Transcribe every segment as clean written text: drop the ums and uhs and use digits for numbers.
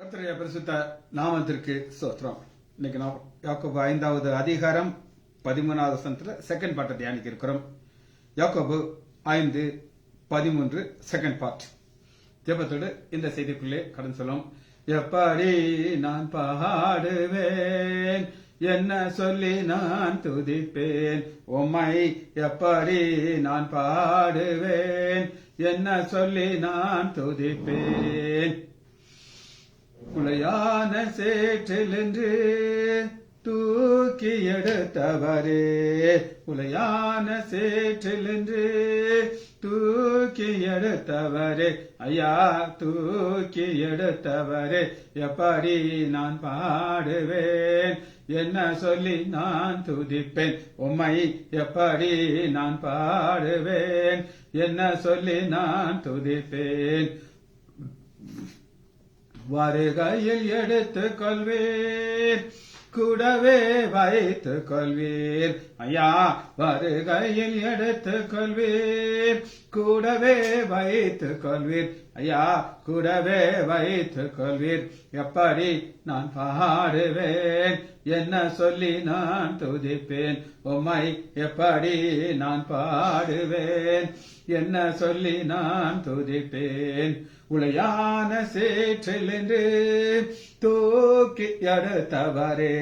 கர்த்தருடைய பரிசுத்த நாமத்திற்கு ஸ்தோத்திரம். இன்னைக்கு நாம் யாக்கோபு 5வது அதிகாரம் 13வது வசனத்துல செகண்ட் பார்ட்டை தியானிக்க இருக்கிறோம். யாக்கோபு 5:13 செகண்ட் பார்ட். ஜெபத்தோடு இந்த செய்திக்குள்ளே கடந்து சொல்லும். எப்படி நான் பாடுவேன், என்ன சொல்லி நான் துதிப்பேன், உம்மை எப்படி நான் பாடுவேன், என்ன சொல்லி நான் துதிப்பேன். உளையான சேற்றிலின்று தூக்கி எடுத்தவரே, உளையான சேற்றிலின்று தூக்கி எடுத்தவரே, ஐயா தூக்கி எடுத்தவரே, எப்படி நான் பாடுவேன், என்ன சொல்லி நான் துதிப்பேன், உம்மை எப்படி நான் பாடுவேன், என்ன சொல்லி நான் துதிப்பேன். வருகையில் எடுத்துக் கொள்வீர், கூடவே வைத்துக் கொள்வீர், ஐயா வருகையில் எடுத்துக் கொள்வீர், கூடவே வைத்துக் கொள்வீர், ஐயா கூடவே வைத்துக் கொள்வீர். எப்படி நான் பாடுவேன், என்ன சொல்லி நான் துதிப்பேன், உம்மை எப்படி நான் பாடுவேன், என்ன சொல்லி நான் துதிப்பேன். உளையான சேற்றிலிருந்து தூக்கி எடுத்தவரே,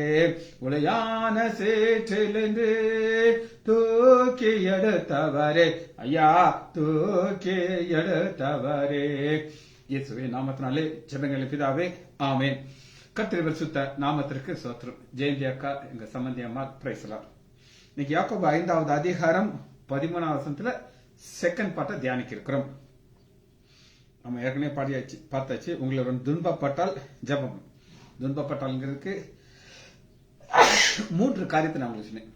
உளையான சேற்றிலிருந்து தூக்கி எடுத்தவரே, ஐயா தூக்கி எடுத்தவரே. இயேசுவின் நாமத்தினாலே ஜெபங்களை பிதாவே, ஆமென். கர்த்தருடைய பரிசுத்த நாமத்திற்கு ஸ்தோத்திரம். ஜெயந்தி அக்கா எங்க சம்பந்தி அம்மா பிரைஸ்லாம். இன்னைக்கு யாக்கோபு 5வது அதிகாரம் 13வது வசனத்துல செகண்ட் பார்ட்டை தியானிக்க இருக்கிறோம். நம்ம ஏற்கனவே பாடியாச்சு, பார்த்தாச்சு. உங்களை துன்பப்பட்டால் ஜெபம், துன்பப்பட்டால்ங்கிறதுக்கு 3 காரியத்தை நான் உங்களுக்கு சொன்னேன்.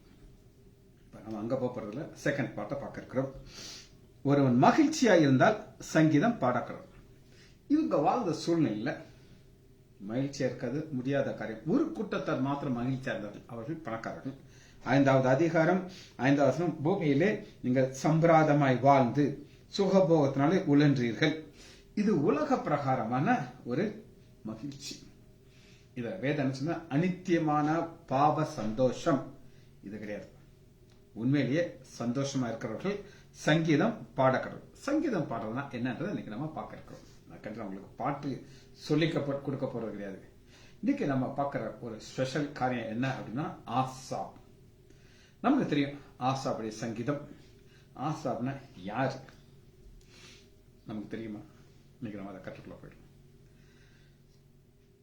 நம்ம அங்க போறதுல செகண்ட் பார்ட்டை பார்க்க இருக்கிறோம். ஒருவன் மகிழ்ச்சியா இருந்தால் சங்கீதம் பாடக்கிறோம். இவங்க வாழ்ந்த சூழ்நிலையில மகிழ்ச்சியா இருக்காது, முடியாத காரியம். ஒரு கூட்டத்தார் மாத்திரம் மகிழ்ச்சியா இருந்தார்கள், அவர்கள் பணக்காரர்கள். 5வது அதிகாரம் 5வது வசனம், பூமியிலே நீங்கள் சம்பிராதமாய் வாழ்ந்து சுகபோகத்தினாலே உழன்றீர்கள். இது உலக பிரகாரமான ஒரு மகிழ்ச்சி. இத வேதம் சொன்ன அனித்தியமான பாவ சந்தோஷம் இது கிடையாது. உண்மையிலேயே சந்தோஷமா இருக்கிறவர்கள் சங்கீதம் பாடக்கிறோம். சங்கீதம் பாடுறதுனா என்னன்றதை இன்னைக்கு நம்ம பார்க்க இருக்கிறோம். உங்களுக்கு பாட்டு சொல்லி கொடுக்க போறது கிடையாது. இன்னைக்கு நம்ம பார்க்கிற ஒரு ஸ்பெஷல் காரியம் என்ன அப்படின்னா ஆசாப். நமக்கு தெரியும் ஆசாப்புடைய சங்கீதம். ஆசாப்னா யாரு நமக்கு தெரியுமா? இன்னைக்கு நம்ம அதை கற்றுக்குள்ள போயிடும்.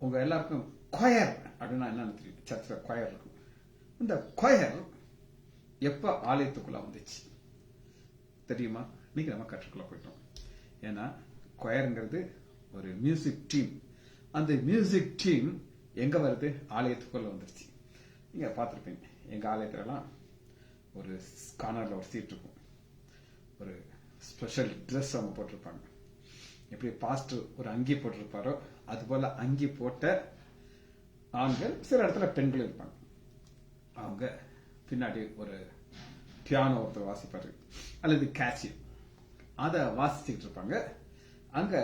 உங்க எல்லாருக்கும் கொயர் அப்படின்னா என்னன்னு தெரியும். சர்ச்சில் கொயர் இருக்கும். இந்த கொயர் எப்ப ஆலயத்துக்குள்ள வந்துச்சு தெரியுமா? இன்னைக்கு நம்ம கற்றுக்குள்ள போயிட்டோம். ஏன்னா கொயருங்கிறது ஒரு மியூசிக் டீம். அந்த மியூசிக் டீம் எங்க வருது? ஆலயத்துக்குள்ள வந்துருச்சு. நீங்க பார்த்திருப்பீங்க, எங்க ஆலயத்துல எல்லாம் ஒரு கார்னர்ல ஒரு சீட் இருக்கும். ஒரு ஸ்பெஷல் ட்ரெஸ் அவங்க போட்டிருப்பாங்க. எப்படி பாஸ்டர் ஒரு அங்கி போட்டிருப்பாரோ அது போல அங்கி போட்ட ஆண்கள், சில இடத்துல பெண்கள் இருப்பாங்க. அவங்க பின்னாடி ஒரு பியானோ ஒருத்தர் வாசிப்பாரு அல்லது கேசியோ, அதை வாசிச்சுக்கிட்டு இருப்பாங்க. அங்க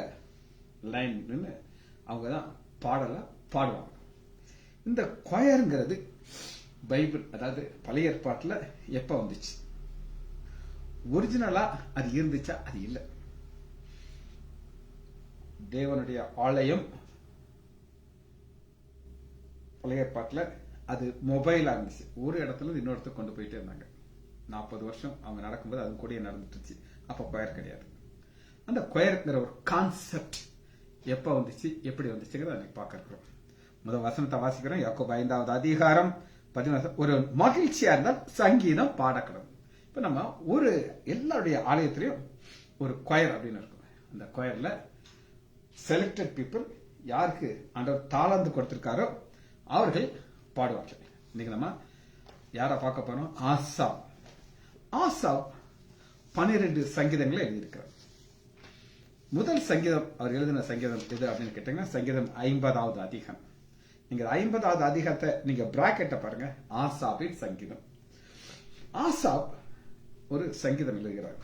லைன் நின்று அவங்க தான் பாடுவாங்க. இந்த கொயருங்கிறது பைபிள், அதாவது பழைய ஏற்பாட்டுல எப்ப வந்துச்சு? ஒரிஜினலா அது இருந்துச்சா? அது இல்லை. தேவனுடைய ஆலயம் பழைய ஏற்பாட்டுல அது மொபைலா இருந்துச்சு. ஒரு இடத்துல இருந்து இன்னொருத்துக்கு கொண்டு போயிட்டே இருந்தாங்க. 40 வருஷம் அவங்க நடக்கும்போது அது கூடயே நடந்துட்டு. அப்ப கொயர் கிடையாது. அந்த கொயருங்கிற ஒரு கான்செப்ட் எப்ப வந்துச்சு, எப்படி வந்துச்சுங்கிறத அன்னைக்கு பார்க்க இருக்கிறோம். முதல் வசனத்தை வாசிக்கிறோம். யாக்கோபு 5வது அதிகாரம் 13. ஒரு மகிழ்ச்சியா இருந்தால் சங்கீதம் பாடக்கிறோம். இப்ப நம்ம ஒரு எல்லாருடைய ஆலயத்திலையும் ஒரு கொயர் அப்படின்னு இருக்கும். அந்த கொயர்ல செலக்டட் பீப்புள், யாருக்கு ஆண்டவர் தாளந்து கொடுத்திருக்காரோ அவர்கள் பாடுவார்கள். இன்னைக்கு நம்ம யார பார்க்க போறோம்? ஆசாப். ஆசாப் 12 சங்கீதங்களை எழுதியிருக்கிறார். முதல் சங்கீதம் அவர் எழுதின சங்கீதம் எது அப்படின்னு கேட்டீங்கன்னா சங்கீதம் 50வது அதிகாரம். நீங்க 50வது அதிகாரத்தை நீங்க பிராக்கெட்டை பாருங்க, ஆசாபின் சங்கீதம். ஆசாப் ஒரு சங்கீதம் எழுதுகிறார்.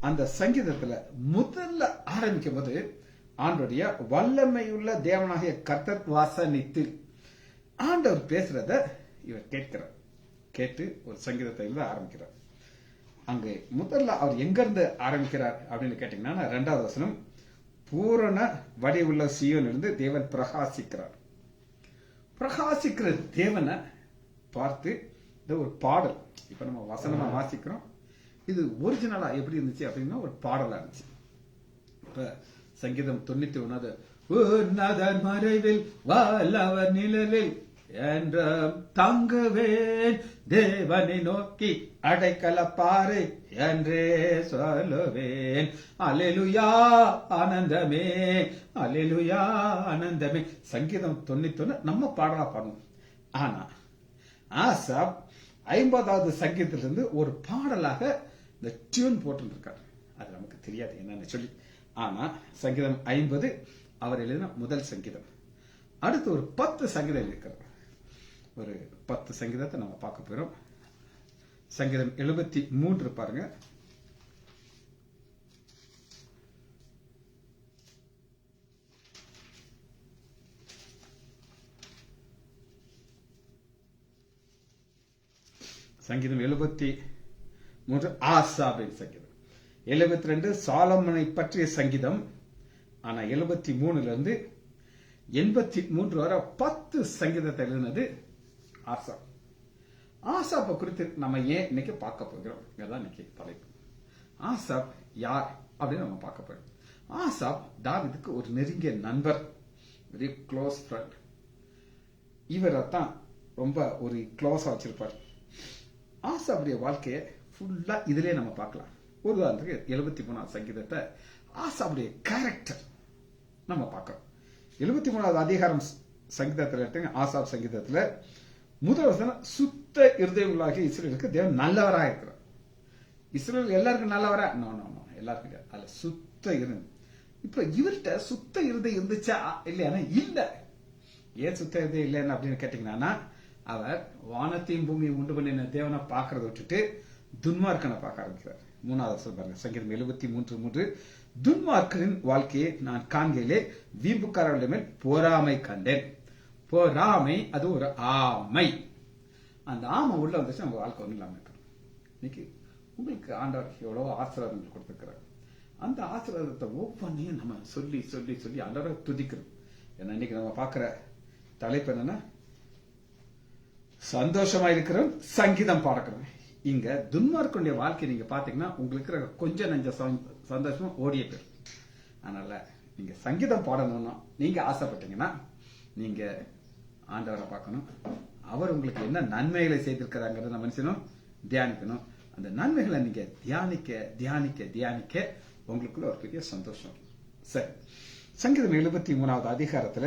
அந்த சங்கீதத்துல முதல்ல ஆரம்பிக்கும் போது ஆண்டோடைய வல்லமையுள்ள தேவனாகிய கர்த்தர் வாசனித்து ஆண்டவர் பேசுறத இவர் கேட்கிறார். கேட்டு ஒரு சங்கீதத்தை எழுத ஆரம்பிக்கிறார். அங்கு முதல்ல அவர் எங்க இருந்து ஆரம்பிக்கிறார் அப்படின்னு கேட்டீங்கன்னா 2வது வசனம், பூரண வடிவுள்ள சீயோனிலிருந்து தேவன் பிரகாசிக்கிறார். பிரகாசிக்கிற தேவனை பார்த்து இந்த ஒரு பாடல், இப்ப நம்ம வசனமா வாசிக்கிறோம், இது ஒரிஜினலா எப்படி இருந்துச்சு அப்படின்னா ஒரு பாடலா இருந்துச்சு. இப்ப சங்கீதம் 91 உன்னதர் மறைவில் வல்லவர் நிழலில் என்ற தங்குவேன், தேவனை நோக்கி அடைக்கலப்பாரு என்றே சொல்லுவேன், அல்லேலூயா ஆனந்தமே, அல்லேலூயா ஆனந்தமே. சங்கீதம் 91 நம்ம பாடலா பாடணும். ஆனா ஆசாப் 50வது சங்கீதத்திலிருந்து ஒரு பாடலாக இந்த டியூன் போட்டுருக்காரு. அது நமக்கு தெரியாது என்னன்னு சொல்லி. ஆனா சங்கீதம் 50 அவர் எழுதின முதல் சங்கீதம். அடுத்து ஒரு 10 சங்கீதம் இருக்கிறது. ஒரு 10 சங்கீதத்தை நம்ம பார்க்க போறோம். சங்கீதம் 73 பாருங்க. சங்கீதம் 73 ஆசாபின் சங்கீதம். 72 சாலமனை பற்றிய சங்கீதம். ஆனா 73 இருந்து 83 வரை 10 சங்கீதத்தை எழுதினது ஆசாப். ஆசாப்பை குறித்து நம்ம ஏன் இன்னைக்கு பார்க்க போகிறோம், இதுதான் இன்னைக்கு தலைப்பு. ஆசாப் யார் அப்படின்னு நம்ம பார்க்க போறோம். ஆசாப் தாவீதுக்கு ஒரு நெருங்கிய நண்பர், வெரி க்ளோஸ் ஃப்ரெண்ட். இவரைத்தான் ரொம்ப ஒரு க்ளோஸா வச்சிருப்பார். ஆசாப்புடைய வாழ்க்கையை ஃபுல்லா இதுலயே நம்ம பார்க்கலாம். ஒரு உதாரணத்துக்கு 73வது சங்கீதத்தை ஆசாப்புடைய கேரக்டர் நம்ம பார்க்கிறோம். 73வது அதிகாரம் சங்கீதத்தில் எடுத்துங்க. ஆசாப் சங்கீதத்தில் முதல் வசனம், சுத்த இருதயங்களாகிய இஸ்ரவேலுக்கு தேவன் நல்லவராக இருக்கிறார். இஸ்ரவேல் எல்லாருக்கும் நல்லவரா? நோ நோ நோ, எல்லாருக்கும் கிடையாது. அதுல சுத்த இருந்து. இப்ப இவர்கிட்ட சுத்த இருதயம் இருந்துச்சா இல்லையா? இல்ல. ஏன் சுத்த இருதயம் இல்லைன்னு அப்படின்னு கேட்டீங்கன்னா, அவர் வானத்தையும் பூமியை உண்டு பண்ணின தேவனை பார்க்கறத விட்டுட்டு துன்மார்க்கனை பார்க்க ஆரம்பிக்கிறார். 3வது வசனம் பாருங்க. சங்கீதம் 73:3, துன்மார்க்கரின் வாழ்க்கையை நான் காண்கையிலே வீம்புக்காரர்களுடைய மேல் பொறாமை கண்டேன். பொறாமை அது ஒரு ஆமை. அந்த ஆமை உள்ள வந்துச்சு நம்ம வாழ்க்கை ஒன்றும் இல்லாம இருக்கணும். இன்னைக்கு உங்களுக்கு ஆண்டவர் எவ்வளவோ ஆசீர்வாதங்கள் கொடுத்திருக்கிறார். அந்த ஆசீர்வாதத்தை ஒவ்வொன்றையும் நம்ம சொல்லி சொல்லி சொல்லி ஆண்டவரை துதிக்கணும். ஏன்னா இன்னைக்கு நம்ம பார்க்கிற தலைப்பு என்னன்னா, சந்தோஷமா இருக்கிறோம், சங்கீதம் பாடக்கிறோம். இங்க துன்மார்க்கனுடைய வாழ்க்கை நீங்க பாத்தீங்கன்னா உங்களுக்கு இருக்கிற கொஞ்சம் நஞ்ச சந்தோஷமா ஓடிய பேர். அதனால நீங்க சங்கீதம் பாடணும்னா நீங்க ஆசைப்பட்டீங்கன்னா நீங்க ஆண்டவரை பார்க்கணும். அவர் உங்களுக்கு என்ன நன்மைகளை செய்திருக்கிறாங்கிறத மனுஷனும் தியானிக்கணும். அந்த நன்மைகளை நீங்க தியானிக்க தியானிக்க தியானிக்க உங்களுக்குள்ள ஒரு பெரிய சந்தோஷம். சரி, சங்கீதம் 73வது அதிகாரத்துல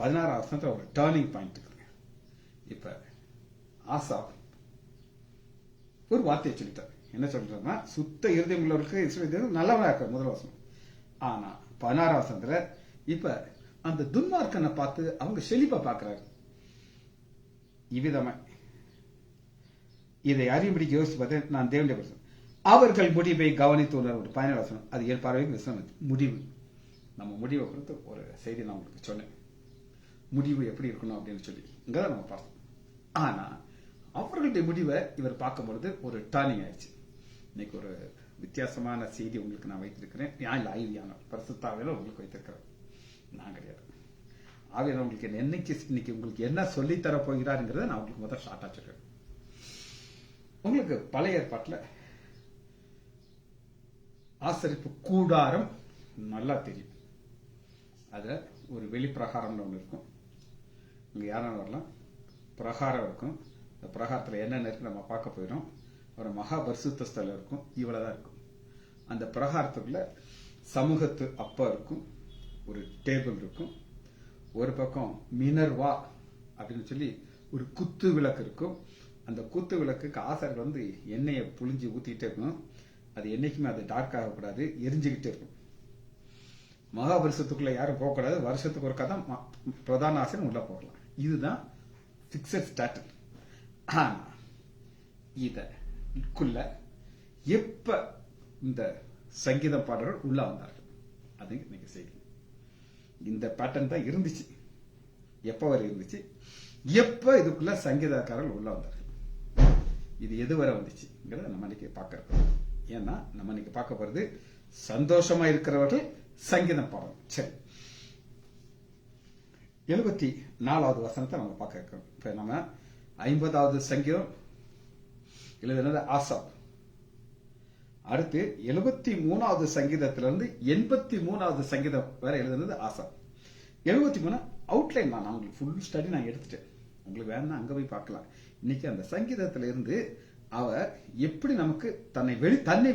16வது வசனத்துல ஒரு டர்னிங் பாயிண்ட் இருக்கு. இப்ப ஆசாப் ஒரு வார்த்தையை சொல்லிட்டார். என்ன சொல்றாருன்னா, சுத்த இருதயம் உள்ளவருக்கு இஸ்ரவேல் நல்லவனா இருக்க முதல் வசனம். ஆனா 16வது வசனத்துல இப்ப அந்த துன்மார்க்கனை பார்த்து அவங்க செழிப்பா பாக்குறாரு. இவ்விதமா இதை அறிவுபடிக்கு யோசிச்சு பார்த்தேன். நான் தேவனுடைய பரிசு அவர்கள் முடிவை கவனித்து உணர்வு 17வது வசனம். அது என் பார்வைக்கு விசனம் முடிவு. நம்ம முடிவை குறித்து ஒரு செய்தி நான் உங்களுக்கு சொன்னேன். முடிவு எப்படி இருக்கணும் அப்படின்னு சொல்லி இங்க நம்ம பார்த்தோம். ஆனா அவர்களுடைய முடிவை இவர் பார்க்கும் பொழுது ஒரு டர்னிங் ஆயிடுச்சு. இன்னைக்கு ஒரு வித்தியாசமான செய்தி உங்களுக்கு நான் வைத்திருக்கிறேன். நான் ஆவியான பரிசுத்தாவில உங்களுக்கு வைத்திருக்கிறேன், நான் கிடையாது. ஆவியான உங்களுக்கு என்னைக்கு இன்னைக்கு உங்களுக்கு என்ன சொல்லி தர போகிறாருங்கிறத நான் உங்களுக்கு முதல் ஷார்ட்டா சொல்றேன். உங்களுக்கு பழைய ஏற்பாட்டுல ஆசரிப்பு கூடாரம் நல்லா தெரியும். அத ஒரு வெளிப்பிரகாரம்னு ஒண்ணு இருக்கும். இங்க யாரும் வரலாம், பிரகாரம் இருக்கும். இந்த பிரகாரத்துல என்னென்ன இருக்கு நம்ம பார்க்க போயிடும். ஒரு மகா பரிசுத்த ஸ்தலம் இருக்கும். இவ்வளவுதான் இருக்கும். அந்த பிரகாரத்துக்குள்ள சமூகத்து அப்பா இருக்கும், ஒரு டேபிள் இருக்கும், ஒரு பக்கம் மினர்வா அப்படின்னு சொல்லி ஒரு குத்து விளக்கு இருக்கும். அந்த குத்து விளக்குக்கு ஆசாரியர் வந்து எண்ணெயை புளிஞ்சு ஊத்திட்டே இருக்கணும். அது என்னைக்குமே அது டார்க் ஆகக்கூடாது, எரிஞ்சுக்கிட்டே இருக்கும். மகாபரிசத்துக்குள்ள யாரும் போகக்கூடாது. வருஷத்துக்கு ஒருக்கா தான் பிரதான ஆசிரியர் உள்ள போகலாம். இதுதான் பிக்சட் ஸ்டாட்டர். ஆனா இதற்குள்ள எப்ப இந்த சங்கீத பாடல்கள் உள்ள வந்தார்கள், அது அப்படிங்கிற இன்னைக்கு செய்தி. இந்த பேட்டர்ன் தான் இருந்துச்சு. எப்ப வரை இருந்துச்சு, எப்ப இதுக்குள்ள சங்கீதக்காரர்கள் உள்ள வந்தார்கள், இது எது வரை வந்துச்சுங்கிறத நம்ம இன்னைக்கு பார்க்க. ஏன்னா நம்ம இன்னைக்கு பார்க்க போறது சந்தோஷமா இருக்கிறவர்கள் சங்கீதம் பாடணும். சரி, 74வது வசனத்தை நம்ம பார்க்க இருக்கிறோம். இப்ப நம்ம 50வது சங்கீதம் எழுதுனது ஆசாப். அடுத்து 73வது சங்கீதத்திலிருந்து 83வது சங்கீதம் வரை எழுதுனது ஆசாப். 73 அவுட்லைன் தான், நான் உங்களுக்கு ஃபுல் ஸ்டடி நான் எடுத்துட்டேன். உங்களுக்கு வேணும்னா அங்க போய் பார்க்கலாம். இன்னைக்கு அந்த சங்கீதத்தில இருந்து அவர் எப்படி நமக்கு தன்னை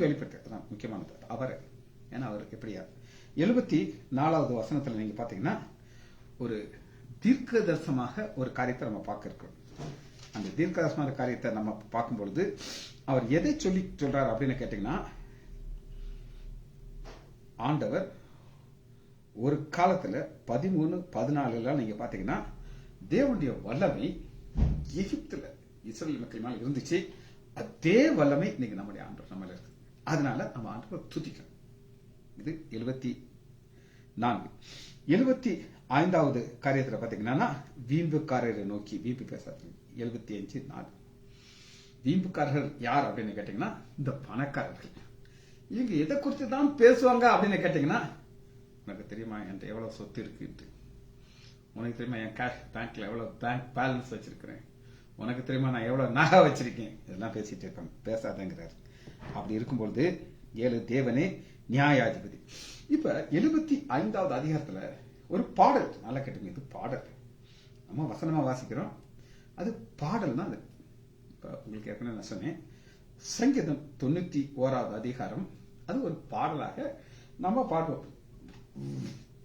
வெளிப்படுத்த முக்கியமானது அவர். ஏன்னா அவர் எப்படியா 74வது வசனத்துல நீங்க பாத்தீங்கன்னா ஒரு தீர்க்க தரிசனமாக ஒரு காரியத்தை நம்ம பார்க்க இருக்கிறோம். அந்த தீர்க்க தரிசனமான காரியத்தை நம்ம பார்க்கும் பொழுது அவர் எதை சொல்றாரு அப்படின்னு கேட்டீங்கன்னா, ஆண்டவர் ஒரு காலத்துல 13-14 நீங்க பாத்தீங்கன்னா தேவனுடைய வல்லமை எகிப்துல இஸ்ரவேல் மக்கள் மேல இருந்துச்சு. அதே வல்லமை இன்னைக்கு நம்முடைய ஆண்டவர் நம்மள இருக்கு. அதனால நம்ம ஆண்டவர் துதிக்கிறோம். இது 74. 75வது காரியத்துல பாத்தீங்கன்னா வீம்புக்காரரை நோக்கி வீம்பு பேசாது. 75:4. வீம்புக்காரர்கள் யார் அப்படின்னு கேட்டீங்கன்னா இந்த பணக்காரர்கள். இவங்க எதை குறித்து தான் பேசுவாங்க அப்படின்னு கேட்டீங்கன்னா, உனக்கு தெரியுமா என்கிட்ட எவ்வளவு சொத்து இருக்கு, உனக்கு தெரியுமா என் கேஷ் பேங்க்ல எவ்வளவு பேங்க் பேலன்ஸ் வச்சிருக்கிறேன், உனக்கு தெரியுமா நான் எவ்வளவு நகை வச்சிருக்கேன், இதெல்லாம் பேசிட்டு இருப்பாங்க. பேசாதங்கிறார். அப்படி இருக்கும்பொழுது 7 தேவனே நியாயாதிபதி. இப்ப 75வது அதிகாரத்துல ஒரு பாடல், நல்லா கேட்டுங்க, இது பாடல். நம்ம வசனமா வாசிக்கிறோம், அது பாடல் தான். அது இப்ப உங்களுக்கு ஏற்கனவே நான் சொன்னேன், சங்கீதம் 91வது அதிகாரம் அது ஒரு பாடலாக நம்ம பாடுவோம்.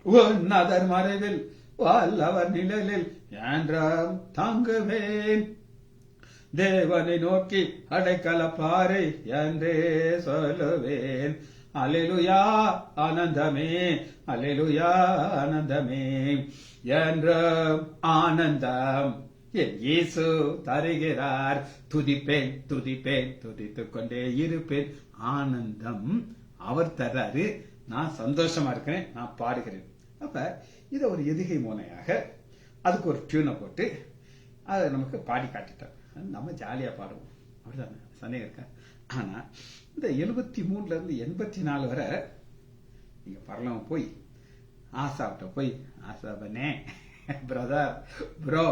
உன்னதர் மறைவில் வல்லவர் நிழலில் என்றும் தங்குவேன், தேவனை நோக்கி அடைக்கல பாறை என்றே சொல்லுவேன். அல்லேலூயா ஆனந்தமே, அல்லேலூயா ஆனந்தமே, என்றும் ஆனந்தம் என் இயேசு தருகிறார். துதிப்பேன் துதிப்பேன் துதித்துக் கொண்டே இருப்பேன். ஆனந்தம் அவர் தர்றாரு, நான் சந்தோஷமா இருக்கிறேன், நான் பாடுகிறேன். அப்ப இத ஒரு எதிகை மோனையாக அதுக்கு ஒரு டியூனை போட்டு அதை நமக்கு பாடி காட்டிட்டார். நம்ம ஜாலியா பாடுவோம், அப்படிதானே? சந்தேகம் இருக்கா? ஆனா இந்த 73 இருந்து 84 வரை நீங்க பரலவம் போய் ஆசாப்ட போய், ஆசாபனே பிரதர் ப்ரோ,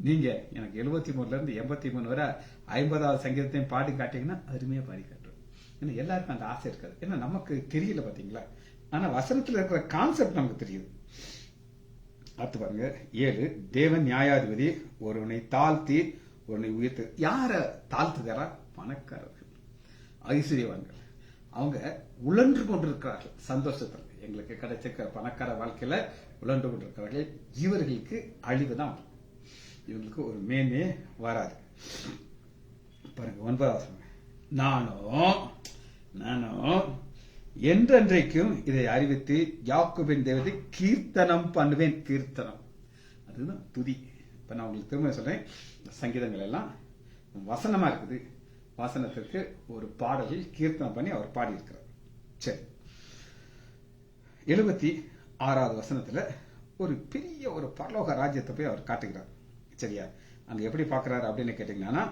நீங்க எனக்கு 73 இருந்து 83 வரை 50வது சங்கீதத்தையும் பாடி காட்டீங்கன்னா அருமையா பாடி காட்டுறோம். ஏன்னா எல்லாருக்கும் அந்த ஆசை இருக்காது. ஏன்னா நமக்கு தெரியல பாத்தீங்களா, ஆனா வசனத்துல இருக்கிற கான்செப்ட் நமக்கு தெரியுது. அடுத்து பாருங்க 7 தேவன் நியாயாதிபதி, ஒருவனை தாழ்த்தி ஒருவனை உயர்த்து. யார தாழ்த்துகிறாரா? பணக்காரர்கள், ஐஸ்வர்யவான்கள். அவங்க உழன்று கொண்டிருக்கிறார்கள் சந்தோஷத்தில். எங்களுக்கு கிடைச்சிருக்கிற பணக்கார வாழ்க்கையில உழன்று கொண்டிருக்கிறார்கள். இவர்களுக்கு அழிவுதான் வரும், இவங்களுக்கு ஒரு மேன்மே வராது. பாருங்க 9வது, நானும் என்றென்றைக்கும் இதை அறிவித்து யாக்கோபின் தேவதை கீர்த்தனம் பண்ணுவேன். கீர்த்தனம் அதுதான் துதி. இப்ப நான் உங்களுக்கு திரும்ப சொல்றேன், சங்கீதங்கள் எல்லாம் வசனமா இருக்குது. வசனத்திற்கு ஒரு பாடலில் கீர்த்தனம் பண்ணி அவர் பாடி இருக்கிறார். சரி, 76வது வசனத்துல ஒரு பெரிய ஒரு பரலோக ராஜ்யத்தை போய் அவர் காட்டுகிறார். சரியா? அங்க எப்படி பாக்குறாரு அப்படின்னு கேட்டீங்கன்னா,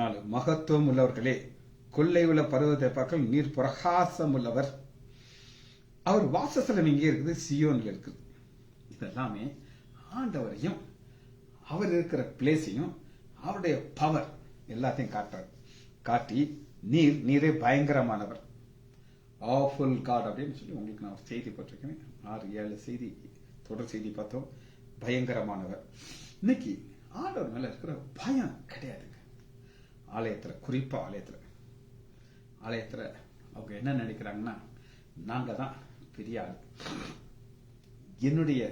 4 மகத்துவம் உள்ளவர்களே, கொள்ளை உள்ள பருவத்தை பார்க்க நீர் பிரகாசம் உள்ளவர். அவர் வாசஸ்தலம் இங்கே இருக்குது, சியோன்ல இருக்குது. இதெல்லாமே ஆண்டவரையும் அவர் இருக்கிற பிளேஸையும் அவருடைய பவர் எல்லாத்தையும் காட்டுறார். காட்டி நீரே பயங்கரமானவர், ஆஃபுல் காட் அப்படின்னு சொல்லி உங்களுக்கு நான் செய்தி போட்டிருக்கேன். 6-7 செய்தி தொடர் செய்தி பார்த்தோம். பயங்கரமானவர். இன்னைக்கு ஆண்டவர் மேல இருக்கிற பயம் கிடையாதுங்க. ஆலயத்துல, குறிப்பா ஆலயத்துல அவங்க என்ன நினைக்கிறாங்கன்னா, நாங்க தான் பெரிய ஆள், என்னுடைய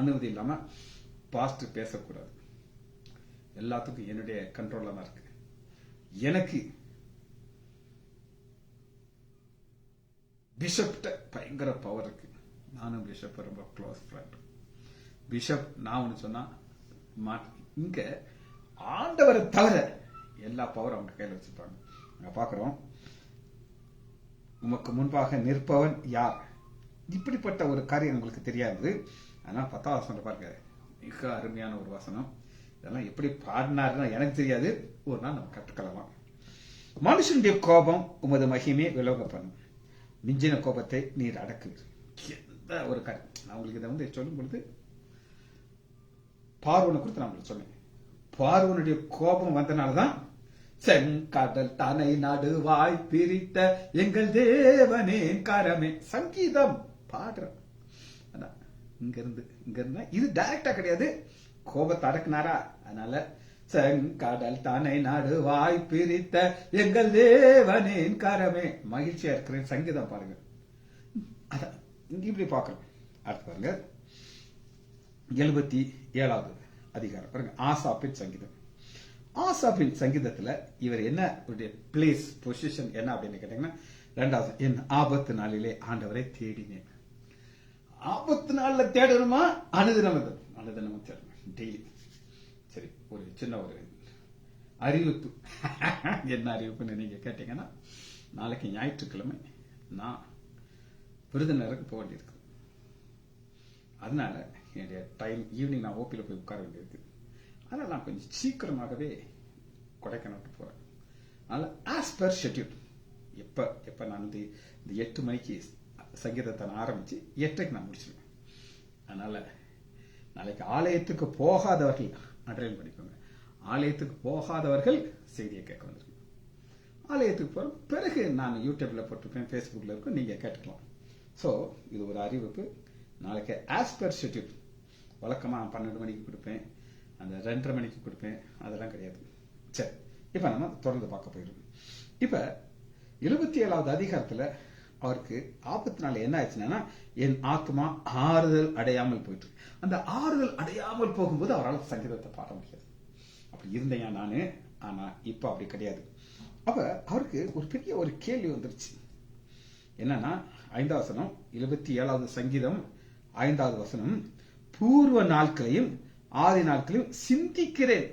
அனுமதி இல்லாம பாஸ்ட் பேசக்கூடாது, எல்லாத்துக்கும் என்னுடைய கண்ட்ரோல்ல தான் இருக்கு, எனக்கு பிஷப்ட பயங்கர பவர் இருக்கு, நானும் பிஷப் ரொம்ப க்ளோஸ் ஃப்ரெண்ட். பிஷப் நான் ஒண்ணு சொன்னா இங்க ஆண்டவரை தவிர எல்லா பவரும் அவங்க கையில வச்சிருப்பாங்க. நாங்க பாக்குறோம் உமக்கு முன்பாக நிற்பவன் யார்? இப்படிப்பட்ட ஒரு காரியம் உங்களுக்கு தெரியாது. ஆனால் 10வது வசனம் பாருங்க, மிக அருமையான ஒரு வசனம். இதெல்லாம் எப்படி பாடினாருன்னு எனக்கு தெரியாது, ஒரு நாள் நம்ம கற்றுக்கலாம். மனுஷனுடைய கோபம் உமது மகிமையை விலக பண்ணும், மிஞ்சின கோபத்தை நீர் அடக்குவீர். எந்த ஒரு காரியம் நான் உங்களுக்கு இதை சொல்லும் பொழுது பார்வனை குறித்து நான் உங்களுக்கு சொன்னேன். பார்வனுடைய கோபம் வந்தனால்தான் செங்கடல் தனை நடுவாய் பிரித்த எங்கள் தேவனே கரமே சங்கீதம் பாடுற. இங்க இருந்து இது டைரக்டா கிடையாது, கோபத்தை அடக்குனாரா? அதனால செங்கடல் தனை நடுவாய் பிரித்த எங்கள் தேவனின் கரமே மகிழ்ச்சியா இருக்கிறேன். சங்கீதம் பாருங்க, அதான் இங்க இப்படி பார்க்கிறோம். அடுத்து பாருங்க 77வது அதிகாரம் பாருங்க, ஆசாப்பின் சங்கீதம். ஆசாப்பின் சங்கீதத்துல இவர் என்ன பிளேஸ் பொசிஷன் என்ன அப்படின்னு கேட்டீங்கன்னா, 2வது, என் ஆபத்து நாளிலே ஆண்டவரை தேடினேன். ஆபத்து நாள்ல தேடணுமா? அனுதினம் தேடணும், டெய்லி. சரி, ஒரு சின்ன ஒரு அறிவிப்பு. என்ன அறிவிப்புன்னு நீங்க கேட்டீங்கன்னா, நாளைக்கு ஞாயிற்றுக்கிழமை நான் விருதுநகருக்கு போக வேண்டியிருக்கு. அதனால என்னுடைய டைம் ஈவினிங் நான் ஓபியில் போய் உட்கார வேண்டியிருக்கு. அதனால நான் கொஞ்சம் சீக்கிரமாகவே கொடைக்கானலுக்கு போறேன். அதனால ஆஸ் பர் ஷெட்யூல் எப்ப நான் இந்த 8 மணிக்கு சங்கீதத்தை ஆரம்பிச்சு 8க்கு நான் முடிச்சிருவேன். அதனால நாளைக்கு ஆலயத்துக்கு போகாதவர்கள் அட்ரைன் பண்ணிக்கோங்க. ஆலயத்துக்கு போகாதவர்கள் செய்தியை கேட்க வந்துருங்க. ஆலயத்துக்கு போற பிறகு நான் யூடியூப்ல போட்டிருப்பேன், ஃபேஸ்புக்ல இருக்கும், நீங்க கேட்டுக்கலாம். ஸோ இது ஒரு அறிவிப்பு. நாளைக்கு ஆஸ் பர் ஷெட்யூல் வழக்கமா 12 மணிக்கு கொடுப்பேன், அந்த 2:30 மணிக்கு கொடுப்பேன், அதெல்லாம் கிடையாது. சரி, இப்ப நம்ம தொடர்ந்து பார்க்க போயிடும். இப்ப 77வது அதிகாரத்துல அவருக்கு ஆபத்து நாள் என்ன ஆச்சுன்னா, என் ஆத்மா ஆறுதல் அடையாமல் போயிட்டு, அந்த ஆறுதல் அடையாமல் போகும்போது அவரால் சங்கீதத்தை பாட முடியாது. அப்படி இருந்தேன் நானு. ஆனா இப்ப அப்படி கிடையாது. அப்ப அவருக்கு ஒரு பெரிய ஒரு கேள்வி வந்துருச்சு. என்னன்னா 5வது வசனம், 77வது சங்கீதம் 5வது வசனம், பூர்வ நாட்களையும் ஆதி நாட்களையும் சிந்திக்கிறேன்.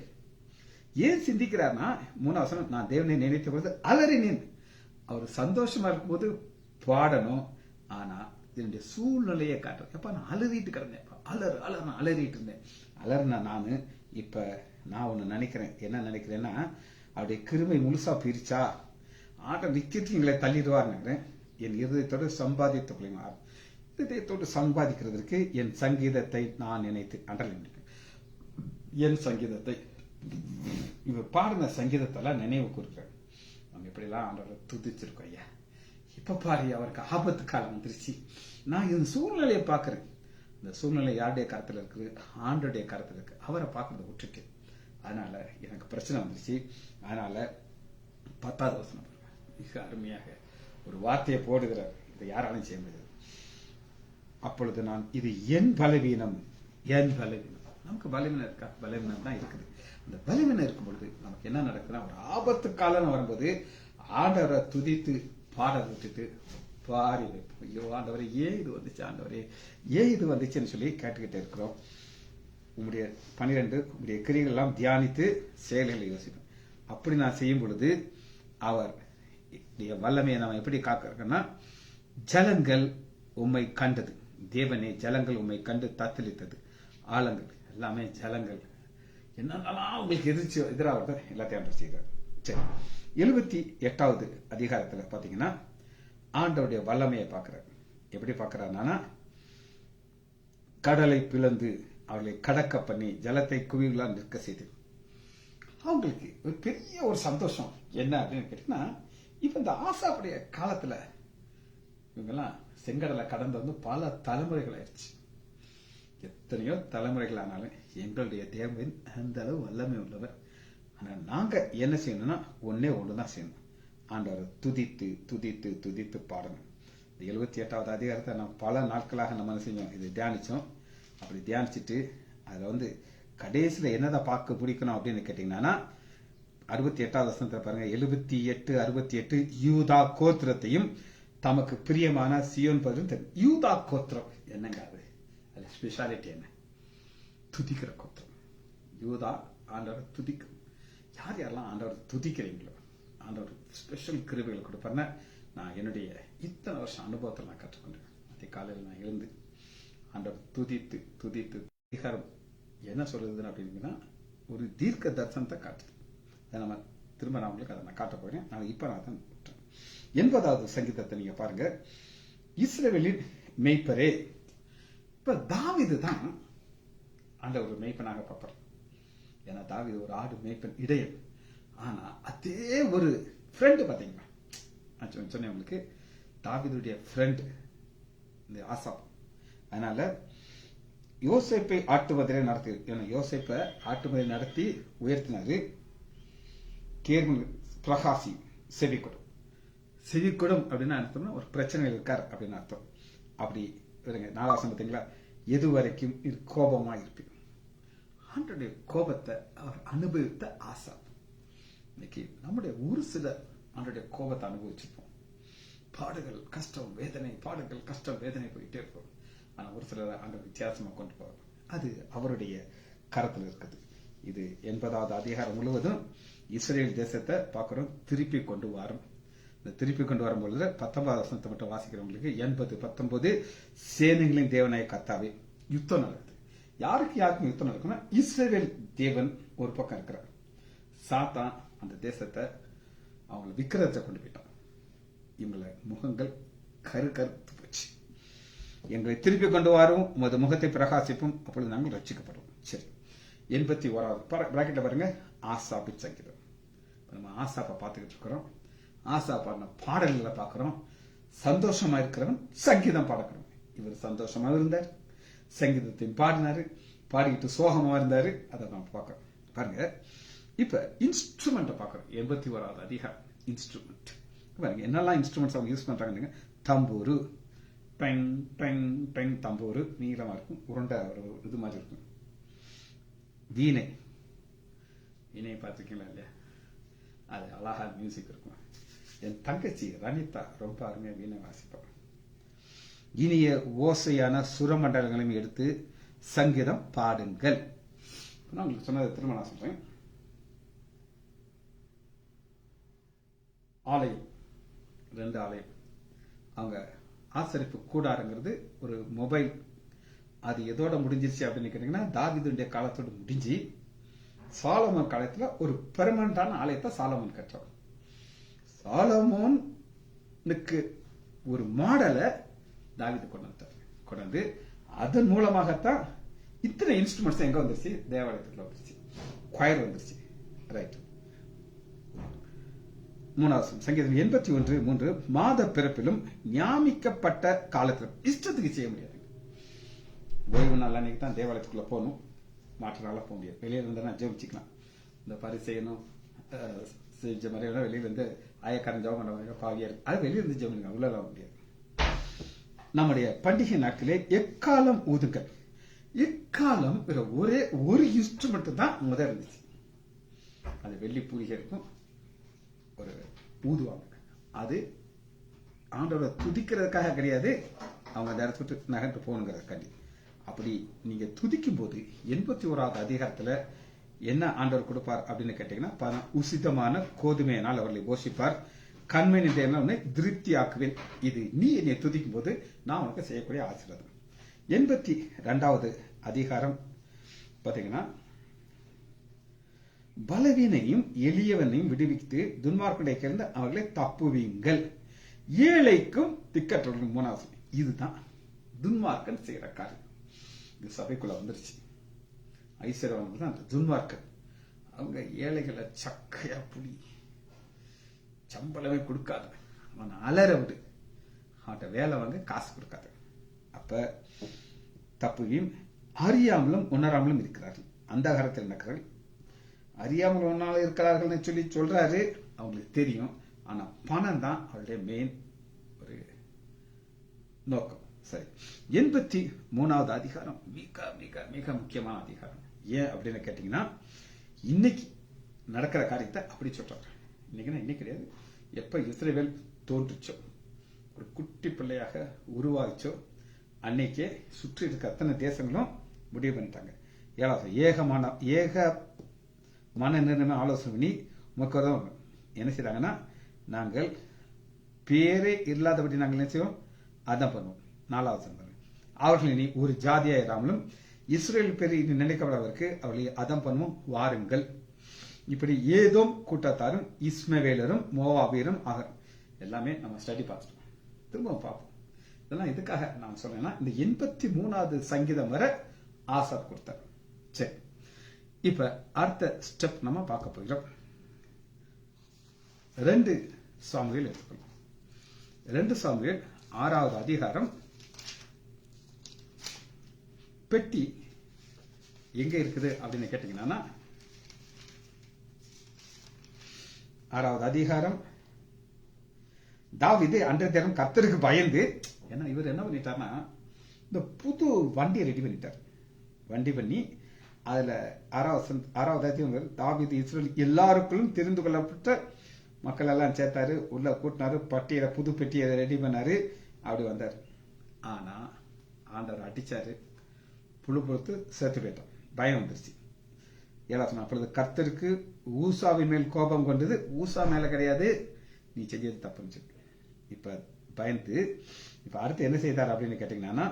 ஏன் சிந்திக்கிறார்னா, 3வது வசனம், நான் தேவனை நினைத்த போது அலறினேன். அவர் சந்தோஷமா இருக்கும்போது பாடணும், ஆனா என்னுடைய சூழ்நிலையை காட்டுறேன். எப்ப நான் அலறிட்டு கிடந்தேன், நான் அலறிட்டு இருந்தேன். அலறின நானு இப்ப நான் ஒண்ணு நினைக்கிறேன். என்ன நினைக்கிறேன்னா, அவருடைய கிருபை முழுசா பிரிச்சா ஆட்டம் நிச்சயத்துக்கு எங்களை தள்ளிடுவார். என் இருதயத்தோடு சம்பாதித்த பிள்ளைங்க, இதயத்தோடு சம்பாதிக்கிறதுக்கு என் சங்கீதத்தை நான் நினைத்து அண்டர்லைன், என் சங்கீதத்தை, இவர் பாடின சங்கீதத்தெல்லாம் நினைவு கூறுகிறார். நம்ம எப்படிலாம் ஆண்டவரை துதிச்சிருக்கோம். ஐயா, இப்ப பாரு, அவருக்கு ஆபத்து காலம் வந்துருச்சு. நான் இந்த சூழ்நிலையை பார்க்கிறேன். இந்த சூழ்நிலை யாருடைய கருத்துல இருக்குது? ஆண்டோடைய கருத்துல இருக்கு. அவரை பார்க்கறத விட்டுட்டு, அதனால எனக்கு பிரச்சனை வந்துருச்சு. அதனால 10வது வசனம் மிக அருமையாக ஒரு வார்த்தையை போடுகிறார். இதை யாராலும் செய்ய முடியாது. அப்பொழுது நான், இது என் பலவீனம், என் பலவீனம். நமக்கு பலவீனம் இருக்கா? பலவீனம் தான் இருக்குது. அந்த பலவீனம் இருக்கும் பொழுது நமக்கு என்ன நடக்குதுன்னா, ஒரு ஆபத்து காலம் வரும்போது ஆண்டவரை துதித்து பாட விட்டுட்டு பாரி வைப்போம். ஐயோ ஆண்டவரே, ஏன் இது வந்துச்சு, ஆண்டவரே ஏன் இது வந்துச்சுன்னு சொல்லி கேட்டுக்கிட்டே இருக்கிறோம். உங்களுடைய 12 உங்களுடைய கிரியைகள் எல்லாம் தியானித்து செயல்களை யோசிப்போம். அப்படி நான் செய்யும் பொழுது அவர் வல்லமையை நம்ம எப்படி காக்கிறோம்னா, ஜலங்கள் உம்மை கண்டது, தேவனே ஜலங்கள் உம்மை கண்டு தத்தளித்தது, ஆழங்கள் எல்லாமே ஜலங்கள் என்னென்னலாம் உங்களுக்கு எதிராக எல்லாத்தையும் செய்தார். சரி, 78வது அதிகாரத்துல பாத்தீங்கன்னா ஆண்டவருடைய வல்லமையை பார்க்கிறார். எப்படி பார்க்கிறார்னா, கடலை பிளந்து அவர்களை கடக்க பண்ணி ஜலத்தை குவிகளா நிற்க செய்து, அவங்களுக்கு ஒரு பெரிய ஒரு சந்தோஷம். என்ன அப்படின்னு கேட்டீங்கன்னா, இப்ப இந்த ஆசாப்புடைய காலத்துல இவங்கெல்லாம் செங்கடலை கடந்து வந்து பல தலைமுறைகள் ஆயிடுச்சு. எத்தனையோ தலைமுறைகள் ஆனாலும் எங்களுடைய தேவன் அந்த அளவு வல்லமை உள்ளவர். ஆனா நாங்க என்ன செய்யணும்னா, ஒண்ணுதான் செய்யணும், ஆண்டவரை துதித்து துதித்து துதித்து பாடணும். இந்த 78வது அதிகாரத்தை நம்ம பல நாட்களாக நம்ம செஞ்சோம், இது தியானிச்சோம். அப்படி தியானிச்சுட்டு அதுல கடைசியில என்னதான் பார்க்க பிடிக்கணும் அப்படின்னு கேட்டீங்கன்னா, 68வது வசனத்தை பாருங்க. 78, 68, யூதா கோத்திரத்தையும் தமக்கு பிரியமான சியோன் பகுதியும். யூதா கோத்திரம் என்னங்க? அது ஸ்பெஷாலிட்டி என்ன? துதிக்கிற கோத்திரம். யூதா ஆண்டவர் துதிக்கும். யார் யாரெல்லாம் ஆண்டவர் துதிக்கிறீங்களோ, ஆண்டவர் ஸ்பெஷல் கிருபைகள் கொடுப்பாருன்னா, நான் என்னுடைய இத்தனை வருஷம் அனுபவத்தில் நான் கற்றுக்கொண்டேன். அதே காலையில் நான் எழுந்து ஆண்டவர் துதித்து துதித்து அதிகாரம் என்ன சொல்றதுன்னு அப்படின்னா ஒரு தீர்க்க தரிசனத்தை காட்டுது. அதை நம்ம திரும்ப நான் உங்களுக்கு அதை நான் காட்ட போறேன். நான் இப்ப நான் தான் விட்டேன். 80வது சங்கீதத்தை நீங்க பாருங்க. இஸ்ரவேலின் மெய்ப்பரே. இப்ப தாவீது தான் அந்த ஒரு மெய்ப்பனாக பார்ப்பார். ஏன்னா தாவீது ஒரு ஆடு மேய்ப்பன் இடையன். ஆனா அதே ஒரு ஃப்ரெண்டு பாத்தீங்களா, சொன்னேன் உங்களுக்கு, தாவீதுடைய ஃப்ரெண்டு இந்த ஆசாப். அதனால யோசேப்பை ஆட்டுவதிலே நடத்தி, ஏன்னா யோசேப்பை ஆட்டுவதை நடத்தி உயர்த்தினாரு. கேர்மன் பிரகாசி செவிக்கொடும். செவிக்கொடும் அப்படின்னு அர்த்தம்னா ஒரு பிரச்சனையில் இருக்கார் அப்படின்னு அர்த்தம். அப்படி இருங்க. 4 பார்த்தீங்களா, எது வரைக்கும் கோபமா இருப்பீங்க. ஆண்டவருடைய கோபத்தை அவர் அனுபவித்த ஆசா. இன்னைக்கு நம்முடைய ஒரு சிலர் ஆண்டவருடைய கோபத்தை அனுபவிச்சிருப்போம். பாடுகள் கஷ்டம் வேதனை, பாடுகள் கஷ்டம் வேதனை போயிட்டே இருக்கும். ஆனா ஒரு சிலர் ஆண்டவர் வித்தியாசமா கொண்டு போவார். அது அவருடைய கரத்தில் இருக்குது. இது 80வது அதிகாரம் முழுவதும் இஸ்ரேல் தேசத்தை பார்க்கிறோம். திருப்பி கொண்டு வரும். இந்த திருப்பி கொண்டு வரும்பொழுது 19வது வசனத்தை மட்டும் வாசிக்கிறவங்களுக்கு 80-19 சேனைகளின் தேவனாய கர்த்தாவே. யுத்தம் நடக்குது. யாருக்கும் யுத்தம் நடக்கும்னா இஸ்ரேல் தேவன் ஒரு பக்கம் இருக்கிறார். சாத்தான் அந்த தேசத்தை அவங்களை விக்கிரத்தை கொண்டு போயிட்டான். இவங்களை முகங்கள் கருத்து போச்சு. எங்களை திருப்பி கொண்டு வரும், உமது முகத்தை பிரகாசிப்பும், அப்பொழுது நாங்கள் ரட்சிக்கப்படுவோம். சரி, 81வது பிராக்கெட்ல பாருங்க, ஆசாபின் சங்கீதம். நம்ம ஆசாப்பை பார்த்துக்கிட்டு இருக்கிறோம். ஆசா பாடின பாடல்களை பார்க்கிறோம். சந்தோஷமா இருக்கிறவன் சங்கீதம் பாடக்கிறோம். இவர் சந்தோஷமா இருந்தார், சங்கீதத்தையும் பாடினாரு, பாடிக்கிட்டு சோகமா இருந்தாரு. அதை நம்ம பார்க்கிறோம். பாருங்க, இப்ப இன்ஸ்ட்ருமெண்ட் பார்க்கிறோம். 81வது அதிகாரம் இன்ஸ்ட்ருமெண்ட். பாருங்க என்னெல்லாம் இன்ஸ்ட்ருமெண்ட்ஸ் அவங்க யூஸ் பண்றாங்க. தம்பூரு, பெங் பெங் பெங் தம்பூரு நீளமா இருக்கும், உருண்டை ஒரு இது மாதிரி இருக்கும். வீணை, வீணையை பார்த்துருக்கீங்களா இல்லையா? அது அழகா மியூசிக் இருக்கும். என் தங்கச்சி ரனிதா ரொம்ப அருமையா வீணை வாசிப்பாங்க. இனிய ஓசையான சுரமண்டலங்களையும் எடுத்து சங்கீதம் பாடுங்கள். நான் உங்களுக்கு சொன்னதை திரும்ப நான் சொல்றேன். ஆலயம், 2 ஆலயம். அவங்க ஆசரிப்பு கூடாரங்கிறது ஒரு மொபைல். அது எதோட முடிஞ்சிருச்சு அப்படின்னு கேட்டீங்கன்னா, தாவீதுடைய காலத்தோடு முடிஞ்சு சாலமோன் காலத்துல ஒரு பெர்மனண்டான ஆலயத்தை சாலமோன் கட்டுறார். சாலமோனுக்கு ஒரு மாடலை தாவீது கொண்டு வந்து அதன் மூலமாகத்தான் இத்தனை இன்ஸ்ட்ருமெண்ட்ஸ் எங்க வந்துருச்சு, தேவாலயத்துக்குள்ள வந்துருச்சு, கொயர் வந்துருச்சு. ரைட். 3வது சங்கீதம் 81:3 மாத பிறப்பிலும் நியமிக்கப்பட்ட காலத்திலும் இஷ்டத்துக்கு செய்ய முடியாது. ஓய்வு நாள் அன்னைக்கு தான் தேவாலயத்துக்குள்ள போகணும், மாற்ற நாளா போக முடியாது. வெளியில இருந்தா ஜெபிச்சுக்கலாம். இந்த பரிசெய்யணும் செஞ்ச மாதிரி வெளியில இருந்து ஆயக்காரன் ஜெபம் பண்ண பாவியா இருக்கு, அது வெளியில இருந்து ஜெபம் உள்ள முடியாது. நம்முடைய பண்டிகை நாட்களே எக்காலம் ஊதுங்கள். எக்காலம் ஒரே ஒரு இன்ஸ்ட்ருமெண்ட் தான் முதல் இருந்துச்சு. அது வெள்ளி பூரிகை இருக்கும், ஒரு ஊதுவாங்க. அது ஆண்டவரை துதிக்கிறதுக்காக கிடையாது, அவங்க அந்த இடத்துக்கு நகர்ந்து போகணுங்கிறதுக்காண்டி. அப்படி நீங்க துதிக்கும் போது 81வது அதிகாரத்துல என்ன ஆண்டவர் கொடுப்பார் அப்படின்னு கேட்டீங்கன்னா, உசிதமான கோதுமையினால் அவர்களை போஷிப்பார், கண்மணி உன்னை திருப்தி ஆக்குவேன். இது நீ என்னை துதிக்கும் போது நான் உனக்கு செய்யக்கூடிய ஆசீர்வாதம். 82வது அதிகாரம் பாத்தீங்கன்னா, பலவீனையும் எளியவனையும் விடுவித்து துன்மார்க்கனை சேர்ந்து அவர்களை தப்புவீங்கள், ஏழைக்கும் திக்கற்றவர்களும். 3வது, இதுதான் துன்மார்க்கன் செய்யற காரியம். இது சபைக்குள்ள வந்துருச்சு. ஐஸ்வர்யவன் தான் அந்த துன்மார்க்கன். அவங்க ஏழைகளை சக்கையா புடி, சம்பளமே கொடுக்காது, அவன் அலற விடு, அவன்கிட்ட வேலை வாங்க காசு கொடுக்காது. அப்ப தப்புவியும் அறியாமலும் உணராமலும் இருக்கிறார்கள், அந்த காலத்தில் இருக்கிறார்கள். அறியாமல் ஒன்னாலும் இருக்கிறார்கள் சொல்லி சொல்றாரு, அவங்களுக்கு தெரியும். ஆனா பணம் தான் அவருடைய மெயின் ஒரு நோக்கம். சரி, 83வது அதிகாரம் மிக மிக மிக முக்கியமான அதிகாரம். ஏன் அப்படின்னு கேட்டீங்கன்னா, இன்னைக்கு நடக்கிற காரியத்தை அப்படி சொல்றாங்க. இன்னைக்கு கிடையாது, எப்ப இஸ்ரவேல் தோன்றுச்சோ, ஒரு குட்டி பிள்ளையாக உருவாச்சோ, அன்னைக்கே சுற்றி இருக்க அத்தனை தேசங்களும் முடிவு பண்ணிட்டாங்க. 7வது, ஏக மன நிர்ணயம் ஆலோசனை பண்ணி என்ன செய்றாங்கன்னா, நாங்கள் பேரே இல்லாதபடி நாங்கள் என்ன செய்வோம், அதான் பண்ணுவோம். 4வது வசனம், அவர்கள் இனி ஒரு ஜாதியாயிராமலும் இஸ்ரேல் பேர் இனி நினைக்கப்படவருக்கு அவர்களை அதம் பண்ணுவோம் வாருங்கள். இப்படி ஏதோம் கூட்டத்தாரும் இஸ்மவேலரும் மோவாபியரும் ஆகரும். எல்லாமே நம்ம ஸ்டடி பார்த்துட்டோம், திரும்ப பார்ப்போம். இதெல்லாம் எதுக்காக நான் சொல்றேன்னா, இந்த 83வது சங்கீதம் வரை ஆசாப் கொடுத்தார். சரி, இப்ப அடுத்த ஸ்டெப் நம்ம பார்க்க போகிறோம். 2 சாமுவேல் எடுத்துக்கணும். 2 சாமுவேல் 6வது அதிகாரம். பெட்டி எங்க இருக்குது அப்படின்னு கேட்டீங்கன்னா, 6வது அதிகாரம். தாவீது அன்றைய தினம் கர்த்தருக்கு பயந்து, ஏன்னா இவர் என்ன பண்ணிட்டார்னா, இந்த புது வண்டியை ரெடி பண்ணிட்டார். வண்டி பண்ணி அதுல 6வது அதிகாரம், தாவீது இஸ்ரேல் எல்லாருக்குள்ளும் தெரிந்து கொள்ளப்பட்ட மக்கள் எல்லாம் சேர்த்தாரு, உள்ள கூட்டினாரு, பட்டியல புது பெட்டியை ரெடி பண்ணாரு, அப்படி வந்தார். ஆனா ஆண்டவர் அடிச்சாரு, புழு பொறுத்து சேர்த்து போயிட்டான். பயம் வந்துருச்சு. 7வது, அப்பொழுது கர்த்தருக்கு ஊசாவின் மேல் கோபம் கொண்டது. ஊசா மேல கிடையாது, நீ செஞ்சது தப்புன்னு சொல்லி இப்ப பயந்து, இப்ப அடுத்து என்ன செய்தார் அப்படின்னு கேட்டீங்கன்னா,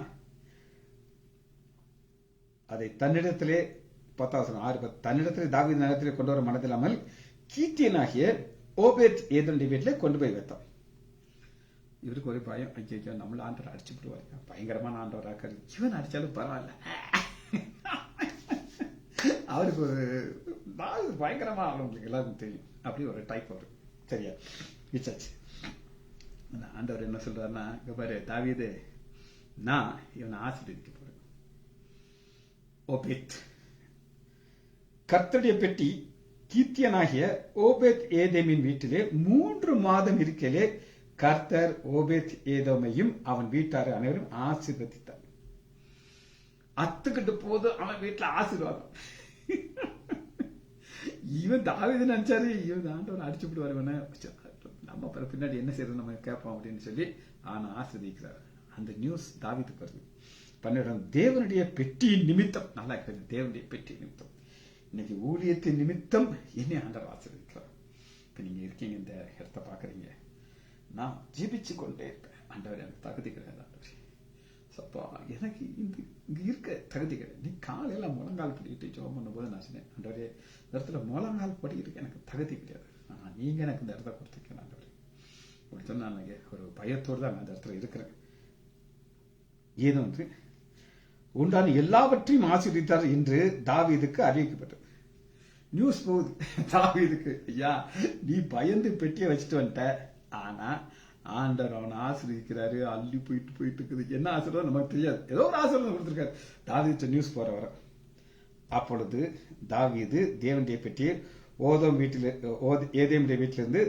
அதை தன்னிடத்திலே 10வது தன்னிடத்திலே தாவீது நகரத்திலே கொண்டு வர மனதில்லாமல் கீத்தியனாகிய ஓபேத் ஏதோனுடைய வீட்டிலே கொண்டு போய் வைத்தான். இவருக்கு ஒரு பயம், ஐயோ நம்மள ஆண்டவர் அடிச்சு விடுவாரு, பயங்கரமான ஆண்டவராக்காரு, இவன் அடிச்சாலும் பரவாயில்ல, அவருக்கு ஒரு பயங்கரமா அவங்களுக்கு எல்லாருக்கும் தெரியும், அப்படி ஒரு டைப் வரும். சரியா விசாச்சு. ஆண்டவர் என்ன சொல்றாருன்னா, இங்க பாரு தாவீது, நான் இவனை ஆசீர்வதிக்க போறேன். ஓபேத், கர்த்தருடைய பெட்டி கீத்தியனாகிய ஓபேத் ஏதேமின் வீட்டிலே 3 மாதம் இருக்கையிலே கர்த்தர் ஓபேத் ஏதோமையும் அவன் வீட்டார் அனைவரும் ஆசீர்வதித்தார். அத்துக்கிட்டு போது அவன் வீட்டுல ஆசீர்வாதம். இவன் தாவீது நினைச்சாரு, இவன் ஆண்டவர் அடிச்சு விடுவாரு, நம்ம பின்னாடி என்ன செய்யறது நம்ம கேட்போம் அப்படின்னு சொல்லி ஆனா ஆசீர்வதிக்கிறார். அந்த நியூஸ் தாவீதுக்கு வருது. 12, தேவனுடைய பெட்டியின் நிமித்தம், நல்லா இருக்கிறது, தேவனுடைய பெட்டி நிமித்தம், இன்னைக்கு ஊழியத்தின் நிமித்தம் என்னை ஆண்டவர் ஆசீர்வதிக்கிறார். இப்ப நீங்க இருக்கீங்க, இந்த இடத்த பாக்குறீங்க, நான் ஜீபிச்சு கொண்டே இருப்பேன். ஆண்டவர் எனக்கு தகுதி கிடையாது, ஆண்டவர் சப்பா எனக்கு இங்க இருக்க தகுதி கிடையாது. நீ காலையில முழங்கால் படிக்கிட்டு ஜோம் பண்ணும் போது நான் சொன்னேன், ஆண்டவரே இந்த இடத்துல முழங்கால் படிக்கிறதுக்கு எனக்கு தகுதி கிடையாது, நீங்க எனக்கு இந்த இடத்த கொடுத்துருக்கேன் ஆண்டவரே அப்படி சொன்னா, ஒரு பயத்தோடு தான் நான் இந்த இடத்துல இருக்கிறேன். ஏதோ ஒன்று உண்டான எல்லாவற்றையும் ஆசீர்வதித்தார் என்று தாவீதுக்கு அறிவிக்கப்பட்டது. நியூஸ் போகுது தாவீதுக்கு, ஐயா நீ பயந்து பெட்டியை வச்சுட்டு வந்துட்ட, ஆனா ஆண்டவர் அவனை ஆசீர்வதிக்கிறாரு, அள்ளி போயிட்டு இருக்குது. என்ன ஆசீர்வாதம் நமக்கு தெரியாது, ஏதோ ஒரு ஆசீர்வாதம் கொடுத்திருக்காரு. தாவீது நியூஸ் போற வர. அப்பொழுது தாவீது தேவனுடைய பெட்டியை ஏதேமுடைய வீட்டிலிருந்து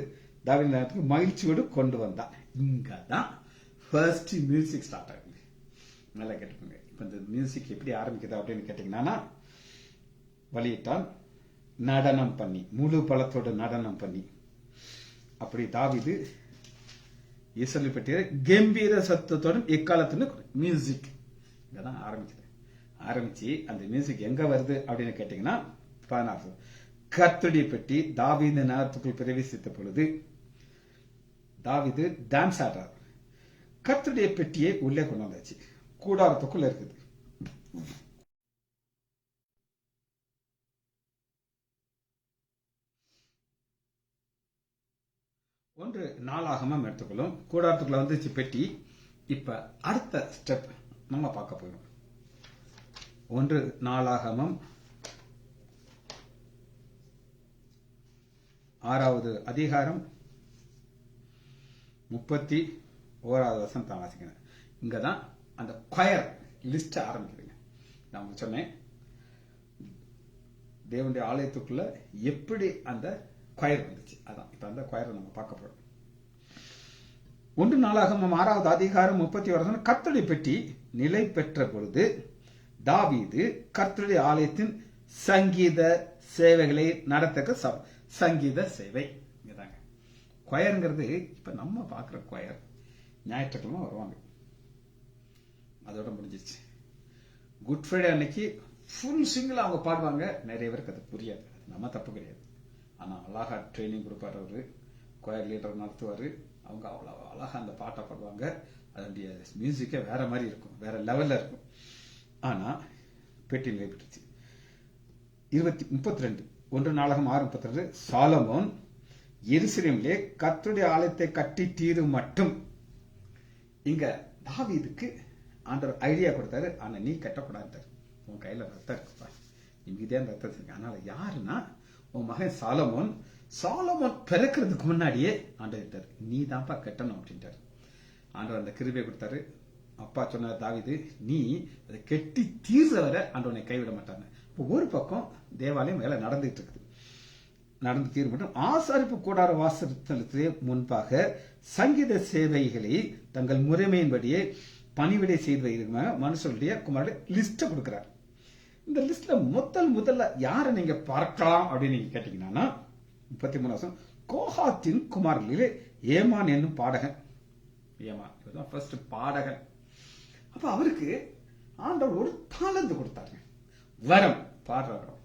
தாவீது நகரத்துக்கு மகிழ்ச்சியோடு கொண்டு வந்தான். இங்கதான் ஃபர்ஸ்ட் மியூசிக் ஸ்டார்ட் ஆகுது. நல்லா கேட்டுக்கோங்க. இப்ப இந்த மியூசிக் எப்படி ஆரம்பிக்குது அப்படின்னு கேட்டீங்கன்னா, வழியிட்டான் நடனம் பண்ணி, முழு பலத்தோடு நடனம் பண்ணி, அப்படி தாவீது இஸ்ரவேல் பெட்டியை கம்பீர சத்தத்தோடும் எக்காலத்துன்னு மியூசிக் இங்கதான் ஆரம்பிக்குது. ஆரம்பிச்சு அந்த மியூசிக் எங்க வருது அப்படின்னு கேட்டீங்கன்னா, 16, கர்த்தருடைய பெட்டி தாவீது நகரத்துக்குள் பிரவேசித்த பொழுது தாவீது டான்ஸ் ஆடுறார். கர்த்தருடைய பெட்டியை உள்ளே கொண்டு வந்தாச்சு, கூடாரத்துக்குள்ள இருக்குது. ஒன்று நாளாகமம் எடுத்துக்கொள்ளும். கூடாரத்துக்குள்ள வந்துச்சு பெட்டி. இப்ப அடுத்த ஸ்டெப் நம்ம பார்க்க போறோம். 1 நாளாகமம் 6வது அதிகாரம் 31வது வசனம் தான் வாசிக்கிறேன். இங்கதான் அந்த கொயர் லிஸ்ட் ஆரம்பிக்குதுங்க. நான் உங்களுக்கு சொன்னேன், தேவனுடைய ஆலயத்துக்குள்ள எப்படி அந்த கொயர் வந்துச்சு, அதான் இப்ப அந்த கொயரை நம்ம பார்க்க போறோம். 1 நாளாகமம் 6வது அதிகாரம் 31 கர்த்தருடைய பெட்டி நிலை பெற்ற பொழுது தாவீது கர்த்தருடைய ஆலயத்தின் சங்கீத சேவைகளை நடத்தக்க சங்கீத சேவை. இதாங்க கொயருங்கிறது. இப்ப நம்ம பார்க்கிற கொயர் ஞாயிற்றுக்கிழமை வருவாங்க, அதோட முடிஞ்சிச்சு. குட் ஃப்ரைடே அன்னைக்கு ஃபுல் சிங்கிள் அவங்க பாடுவாங்க. நிறைய பேருக்கு அது புரியாது, நம்ம தப்பு கிடையாது. ஆனா அழகா ட்ரைனிங் கொடுப்பாரு அவரு, கொயர் லீடர் நடத்துவாரு, அவங்க அவ்வளோ அழகா அந்த பாட்டை பாடுவாங்க. அதனுடைய மியூசிக்கே வேற மாதிரி இருக்கும், வேற லெவல்ல இருக்கும். ஆனா பேட்டி நடைபெற்றுச்சு 32 1 நாளாகமம் 6:32. சாலமோன் எருசலேமிலே கர்த்தருடைய ஆலயத்தை கட்டி தீரு மட்டும். இங்க தாவீதுக்கு ஆண்டவர் ஐடியா கொடுத்தாரு, ஆனா நீ கட்டக்கூடாது, உன் கையில ரத்தம் இருக்குப்பா, நீ மீதே ரத்தம் இருக்கு. அதனால யாருன்னா உன் மகன் சாலமோன். சாலமோன் பிறக்கிறதுக்கு முன்னாடியே ஆண்டவர் நீ தான்ப்பா கட்டணும் அப்படின்ட்டாரு. ஆண்டவர் அந்த கிருபையை கொடுத்தாரு. அப்பா சொன்ன தாவீது, நீ அதை கெட்டி தீர்ற வரை ஆண்டவனை கைவிட மாட்டாங்க. இப்போ ஒரு பக்கம் தேவாலயம் வேலை நடந்துட்டு இருக்குது, நடந்து தீர்வு மட்டும். ஆசாரிப்பு கூடார வாசத்திலே முன்பாக சங்கீத சேவைகளை தங்கள் முறைமையின்படியே பணிவிடை செய்து வைக்கிறதுக்காக மனுஷனுடைய குமாரோட லிஸ்ட் கொடுக்கிறார். இந்த லிஸ்ட்ல முதல்ல யாரை நீங்க பார்க்கலாம் அப்படின்னு நீங்க கேட்டீங்கன்னா 33 கோஹாத்தின் குமாரர்களிலே ஏமான் என்னும் பாடகன். ஏமான் இதுதான் ஃபர்ஸ்ட் பாடகன். அப்ப அவருக்கு ஆண்டவர் ஒரு தாளந்து கொடுத்தாரு, வரம், பாடுற வரம்.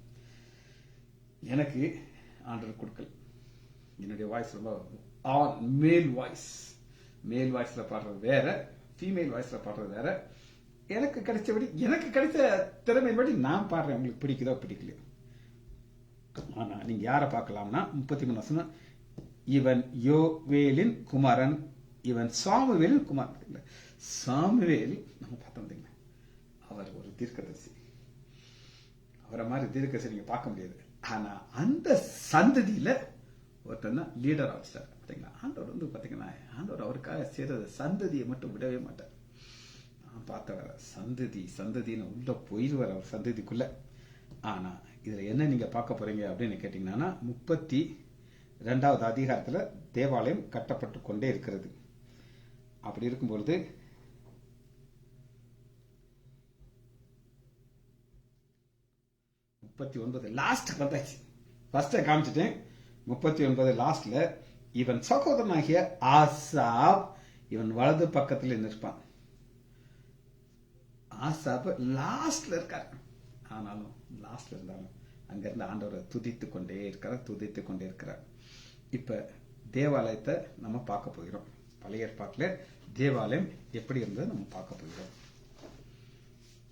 எனக்கு ஆண்டவர் கொடுக்கல. என்னுடைய வாய்ஸ் ரொம்ப மேல் வாய்ஸ்ல பாடுறது வேற, ஃபீமேல் வாய்ஸ்ல பாடுறது வேற. எனக்கு கிடைச்ச திறமைப்படி நான் பாடுறேன், உங்களுக்கு பிடிக்குதோ பிடிக்கலையோ. ஆனா நீங்க யாரை பார்க்கலாம்னா 33 இவன் யோவேலின் குமாரன், இவன் சாமுவேலின் குமாரன். சாமுவேல் நம்ம பார்த்தோம், அவர் ஒரு தீர்க்கதரிசி. அவரை மாதிரி தீர்க்கதரிசி நீங்க பார்க்க முடியாது. ஆனா அந்த சந்ததியில ஒருத்தர் தான் லீடர் ஆஃபீஸர். பார்த்தீங்களா, ஆண்டவர் பார்த்தீங்கன்னா ஆண்டவர் அவருக்காக செய்யறது சந்ததியை மட்டும் விடவே மாட்டார். நான் பார்த்தவர சந்ததின்னு உள்ள போயிடுவார் அவர் சந்ததிக்குள்ள. ஆனா இதுல என்ன நீங்க பார்க்க போறீங்க அப்படின்னு கேட்டீங்கன்னா 32வது அதிகாரத்துல தேவாலயம் கட்டப்பட்டு கொண்டே இருக்கிறது. அப்படி இருக்கும் பொழுது 39 லாஸ்ட் வந்தாச்சு. ஃபர்ஸ்ட் காமிச்சிட்டேன். 39 லாஸ்ட்ல இவன் சகோதரனாகிய ஆசாப் இவன் வலது பக்கத்தில் நிற்பான். ஆசாப் லாஸ்ட்ல இருக்கார். ஆனாலும் லாஸ்ட்ல இருந்தாலும் அங்கிருந்து ஆண்டவரை துதித்து கொண்டே இருக்கிறார். இப்ப தேவாலயத்தை நம்ம பார்க்க போகிறோம். பழைய ஏற்பாட்டில் தேவாலயம் எப்படி இருந்தது நம்ம பார்க்க போகிறோம்.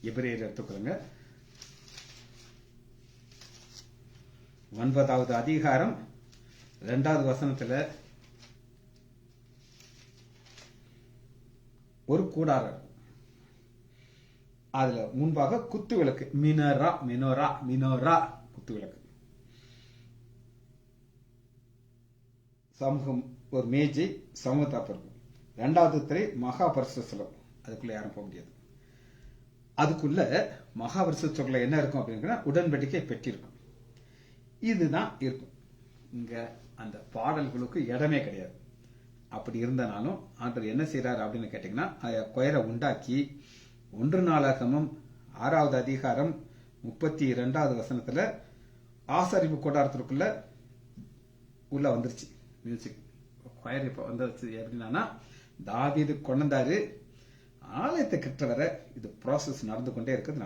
எபிரேயர் எடுத்துக்கொள்ளுங்க. 9வது அதிகாரம் 2வது வசனத்துல ஒரு கூடாரம், அதுல முன்பாக குத்து விளக்கு, மினோரா குத்து விளக்கு, சமூகம் ஒரு மேஜை சமூகத்தாப்பு இருக்கும். 2வது திரை மகா பரிசுத்த ஸ்தலம், அதுக்குள்ள யாரும் போக முடியாது. அதுக்குள்ள மகா பரிசுத்த ஸ்தலத்துல என்ன இருக்கும் அப்படின்னா உடன்படிக்கை பெட்டி இருக்கும். இதுதான் இருக்கும். இங்க அந்த பாடல்களுக்கு இடமே கிடையாது. அப்படி இருந்தனாலும் ஆண்டவர் என்ன செய்யறாரு அப்படின்னு கேட்டீங்கன்னா கொயரை உண்டாக்கி 1 நாளாகமம் 6வது அதிகாரம் 32வது வசனத்துல ஆசாரிப்பு கூடாரத்திற்குள்ள உள்ள வந்துருச்சு மியூசிக். கொயர் இப்ப வந்துருச்சு எப்படின்னா தாவீது கொண்டாரு. ஆலயத்தை கிட்டவரை இது ப்ராசஸ் நடந்து கொண்டே இருக்குது.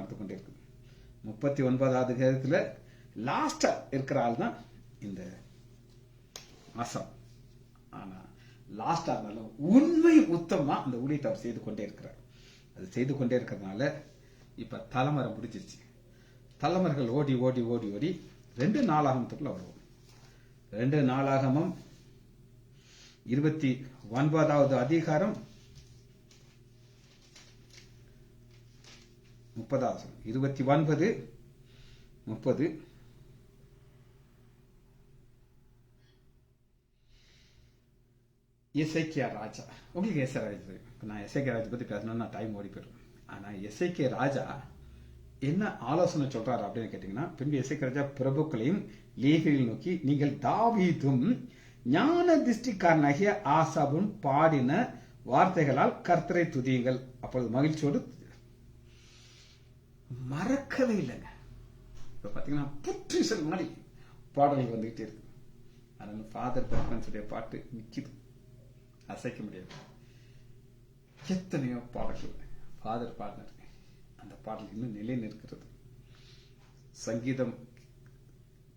39வது அதிகாரத்துல லாஸ்டா இருக்கிற ஆள் தான் இந்த ஆசாப். ஆனா லாஸ்டா இருந்தாலும் உண்மை உத்தமா அந்த ஊழியத்தை அவர் செய்து கொண்டே இருக்கிறார். அது செய்து கொண்டே இருக்கிறதுனால இப்ப தலைமுறை முடிஞ்சிருச்சு. தலைமுறைகள் ஓடி 2 நாளாகமத்துக்குள்ள வருவோம். 2 நாளாகமம் 29வது அதிகாரம் 30வது 29 30 எசேக்கியா ராஜா. உங்களுக்கு எஸ்ஐ ராஜா, நான் எசேக்கியா ராஜா பத்தி பேசணும்னா டைம் ஓடி போயிடும். ஆனா எசேக்கியா ராஜா என்ன ஆலோசனை சொல்றாரு அப்படின்னு கேட்டீங்கன்னா, பின்பு எசேக்கியா ராஜா பிரபுக்களையும் லேவியர்களையும் நோக்கி, நீங்கள் தாவீதும் ஞான திருஷ்டிக்காரனாகிய ஆசாபும் பாடின வார்த்தைகளால் கர்த்தரை துதியுங்கள், அப்பொழுது மகிழ்ச்சியோடு. மறக்கவே இல்லைங்க. இப்ப பாத்தீங்கன்னா புற்றுசல் மாதிரி பாடல்கள் வந்துகிட்டே இருக்கு. அதனால ஃபாதர் பிரஃபரன்ஸுடைய பாட்டு நிக்குது, அசைக்க முடியாது. எத்தனையோ பாடல்கள் ஃபாதர் பாடினார், அந்த பாடல் இன்னும் நிலை நிற்கிறது. சங்கீதம்,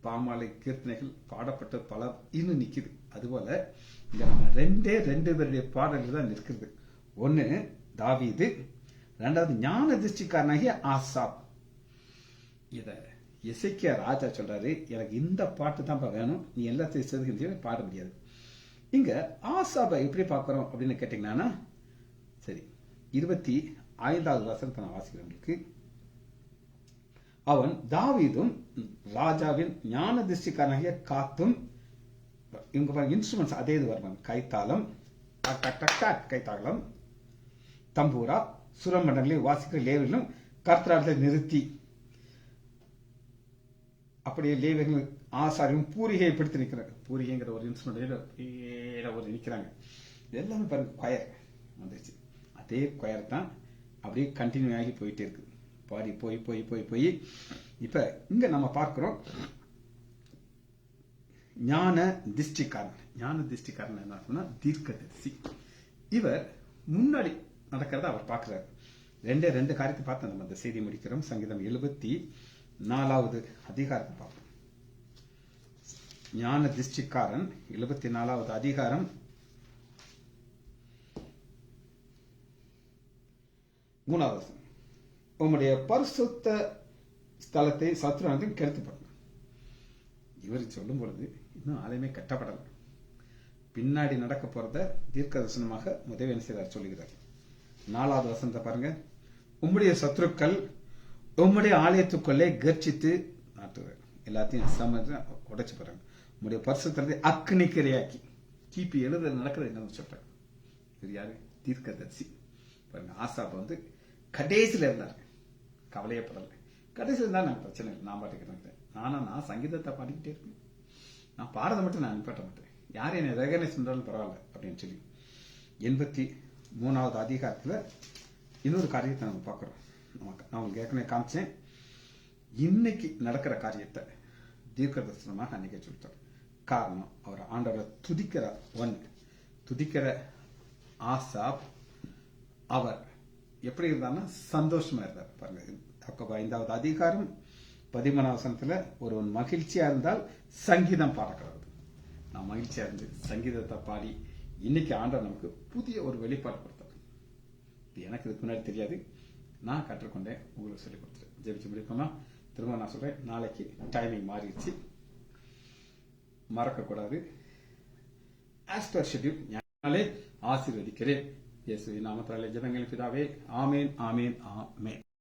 பாமாலை, கீர்த்தனைகள் பாடப்பட்ட பல இன்னும் நிக்குது. அதுபோல இங்க நம்ம ரெண்டு பேருடைய பாடல்கள் தான் இருக்கிறது. ஒன்னு தாவீது, ரெண்டாவது ஞான திருஷ்டிக்காரனாகிய ஆசாப். இத எசேக்கியா ராஜா சொல்றாரு, எனக்கு இந்த பாட்டு தான் வேணும், நீ எல்லாத்தையும் செதுக்கு பாட முடியாது. இங்க ஆசாபை எப்படி பார்க்கிறோம் அப்படின்னு கேட்டீங்கன்னா, சரி 25வது வசனத்தை நான் வாசிக்கிறேன் உங்களுக்கு. அவன் தாவீதும் ராஜாவின் ஞான திருஷ்டிக்காரனாகிய காத்தும், இவங்க பாருங்க இன்ஸ்ட்ருமெண்ட்ஸ் அதே இது வருவாங்க, கைத்தாளம், கைத்தாளம், தம்பூரா, சுரமண்டங்களையும் வாசிக்கிற லேவிலும் கர்த்தராட்டத்தை நிறுத்தி, அப்படியே லேவியர்கள் ஆசாரியும் பூரிகையை பிடித்து நிற்கிறாங்க. பூரிகைங்கிற ஒரு இன்ஸ்ட்ருமெண்ட் ஒரு நிற்கிறாங்க. எல்லாமே பாருங்க கொயர் வந்துருச்சு. அதே கொயர் தான் அப்படியே கண்டினியூ ஆகி போயிட்டே இருக்கு. பாடி போய் போய் போய் போய் இப்ப இங்க நம்ம பார்க்கிறோம் ஞான திருஷ்டிக்காரன். ஞான திருஷ்டிக்காரன் என்ன சொன்னா தீர்க்கதரிசி. இவர் முன்னாடி நடக்கிறத அவர் பார்க்கிறார். ரெண்டு காரியத்தை பார்த்து நம்ம இந்த செய்தி முடிக்கிறோம். சங்கீதம் 74வது அதிகாரத்தை பார்ப்போம். ஞான திருஷ்டிக்காரன் 74வது அதிகாரம் 3வது வசனம். உம்முடைய பரிசுத்த ஸ்தலத்தை சத்துருவானத்தையும் கெடுத்து பாருங்க. இவர் சொல்லும் பொழுது இன்னும் ஆலயமே கட்டப்படல. பின்னாடி நடக்க போறத தீர்க்க தரிசனமாக முதவே செய்தார் சொல்லுகிறார். 4வது வசனத்தை பாருங்க. உம்முடைய சத்துருக்கள் உம்முடைய ஆலயத்துக்குள்ளே கர்ச்சித்து நாட்டுவார். எல்லாத்தையும் சம உடைச்சு போறாங்க. உம்முடைய பரிசுத்தலத்தை அக்னிக்கிரையாக்கி. கிபி 70 நடக்கிறது என்னன்னு சொல்றாங்க. இது யாரு? தீர்க்கதரிசி. பாருங்க, ஆசாப் வந்து கடைசியில் இருந்தார், கவலையப்படல. கடைசியில் இருந்தால் எனக்கு பிரச்சனை இல்லை, நான் பாட்டுக்கிறேன். நான் சங்கீதத்தை பாடிக்கிட்டே இருக்கேன், நான் பாடுறதை மட்டும் நான் அனுப்பட்ட மாட்டேன், யாரும் என்னை ரெகனைஸ் பண்றாலும் பரவாயில்ல அப்படின்னு சொல்லி 83வது அதிகாரத்தில் இன்னொரு காரியத்தை நம்ம பார்க்குறோம். நான் உங்களுக்கு ஏற்கனவே காமிச்சேன். இன்னைக்கு நடக்கிற காரியத்தை தீர்க்க தரிசனமாக அன்னைக்கே சொல்லிட்டார். காரணம், அவர் ஆண்டவரை துதிக்கிறார். துதிக்கிற ஆசாப் அவர் எப்படி இருந்தார்னா சந்தோஷமா இருந்தார். பாருங்க, 5வது அதிகாரம் 13வது வசனத்துல ஒருவன் மகிழ்ச்சியா இருந்தால் சங்கீதம் பாடக்கிறது. நான் மகிழ்ச்சியா இருந்து சங்கீதத்தை பாடி இன்னைக்கு ஆண்டவர் நமக்கு புதிய ஒரு வெளிப்பாடு கொடுத்தார். இது எனக்கு இதுக்கு முன்னாடி தெரியாது, நான் கற்றுக்கொண்டேன், உங்களுக்கு சொல்லிக் கொடுத்துட்டேன். ஜெபிச்சு முடிப்போமா? திரும்ப நான் சொல்றேன், நாளைக்கு டைமிங் மாறிடுச்சு, மறக்கக்கூடாது. ஆஸ் பர் ஷெட்யூல் ஞானாலே ஆசீர்வதிக்கிறேன். இயேசுவின் நாமத்தாலே ஜெபங்கள் பிதாவே. ஆமேன், ஆமேன், ஆமேன்.